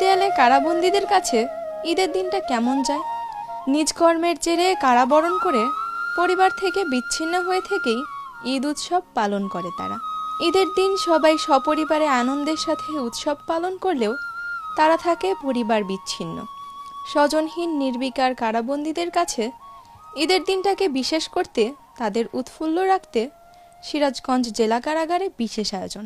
দেয়ালে কারাবন্দীদের কাছে ঈদের দিনটা কেমন যায়? নিজ কর্মের জেরে কারাবরণ করে পরিবার থেকে বিচ্ছিন্ন হয়ে থেকেই ঈদ উৎসব পালন করে তারা। ঈদের দিন সবাই সপরিবারে আনন্দের সাথে উৎসব পালন করলেও তারা থাকে পরিবার বিচ্ছিন্ন। স্বজনহীন নির্বিকার কারাবন্দীদের কাছে ঈদের দিনটাকে বিশেষ করতে, তাদের উৎফুল্ল রাখতে সিরাজগঞ্জ জেলা কারাগারে বিশেষ আয়োজন।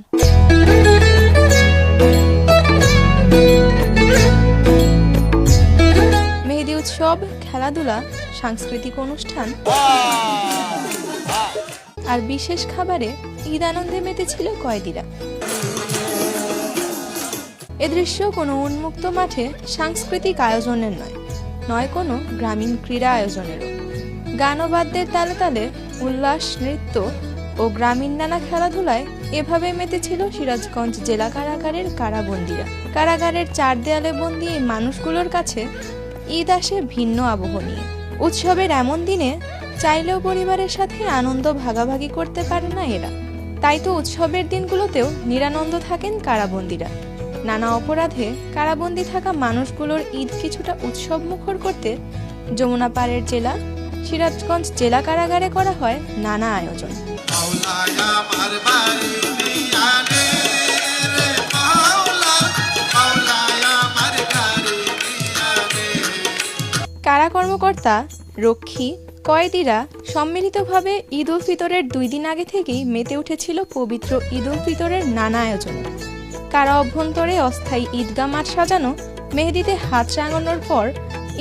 মেহেদি উৎসব, খেলাধুলা, সাংস্কৃতিক অনুষ্ঠান আর বিশেষ খাবারে ঈদ আনন্দে মেতেছিল কয়েদিরা। এ দৃশ্য কোনো উন্মুক্ত মাঠে সাংস্কৃতিক আয়োজনের নয় কোনো গ্রামীণ ক্রীড়া আয়োজনেরও। গান ও বাদ্যের তালে তালে উল্লাস, নৃত্য ও গ্রামীণ নানা খেলাধুলায় এভাবে মেতেছিল সিরাজগঞ্জ জেলা কারাগারের কারাবন্দীরা। কারাগারের চার দেয়ালে বন্দী এই মানুষগুলোর কাছে ঈদ আসে ভিন্ন আবহ নিয়ে। উৎসবের এমন দিনে চাইলেও পরিবারের সাথে আনন্দ ভাগাভাগি করতে পারে না এরা। তাই তো উৎসবের দিনগুলোতেও নিরানন্দ থাকেন কারাবন্দীরা। নানা অপরাধে কারাবন্দী থাকা মানুষগুলোর ঈদ কিছুটা উৎসব মুখর করতে যমুনা পাড়ের জেলা সিরাজগঞ্জ জেলা কারাগারে করা হয় নানা আয়োজন। কারা কর্মকর্তা, রক্ষী, কয়েদিরা সম্মিলিতভাবে ঈদ উল ফিতরের 2 দিন আগে থেকেই মেতে উঠেছিল পবিত্র ঈদ উল ফিতরের নানা আয়োজনে। কারা অভ্যন্তরে অস্থায়ী ঈদগাহ মাঠ সাজানো, মেহেদিতে হাত রাঙানোর পর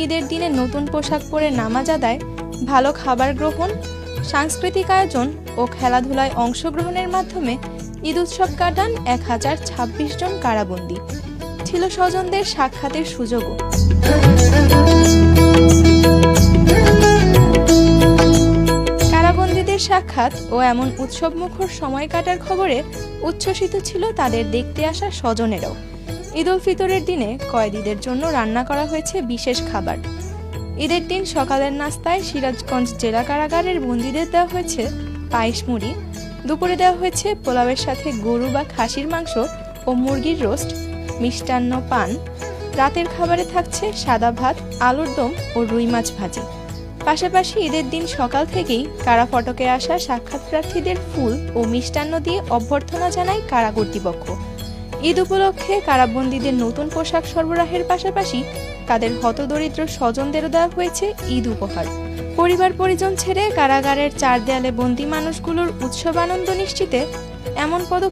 ঈদের দিনে নতুন পোশাক পরে নামাজ আদায়, ভালো খাবার গ্রহণ, সাংস্কৃতিক আয়োজন ও খেলাধুলায় অংশগ্রহণের মাধ্যমে ঈদ উৎসব কাটান 1026 জন কারাবন্দী। ছিল স্বজনদের সাক্ষাতের সুযোগও। কারাবন্দীদের সাক্ষাৎ ও এমন উৎসবমুখর সময় কাটার খবরে উচ্ছ্বসিত ছিল তাদের দেখতে আসা স্বজনেরাও। ঈদ উল ফিতরের দিনে কয়েদিদের জন্য রান্না করা হয়েছে বিশেষ খাবার। ঈদের দিন সকালের নাস্তায় সিরাজগঞ্জ জেলা কারাগারের বন্দীদের দেওয়া হয়েছে পায়েস মুড়ি, দুপুরে দেওয়া হয়েছে পোলাওয়ের সাথে গরু বা খাসির মাংস ও মুরগির রোস্ট, মিষ্টান্ন, পান। রাতের খাবারে থাকছে সাদা ভাত, আলুর দম ও রুই মাছ ভাজি। পাশাপাশি ঈদের দিন সকাল থেকেই কারা ফটকে আসা সাক্ষাৎ প্রার্থীদের ফুল ও মিষ্টান্ন দিয়ে অভ্যর্থনা জানায় কারা কর্তৃপক্ষ। ঈদ উপলক্ষে কারাবন্দীদের নতুন পোশাক সরবরাহের পাশাপাশি তাদের হতদরিদ্র স্বজনদেরও দেওয়া হয়েছে ঈদ উপহার। পরিবার পরিজন ছেড়ে কারাগারের চার দেয়ালে বন্দী মানুষগুলোর উৎসব আনন্দ নিশ্চিতে এমন পদক্ষেপ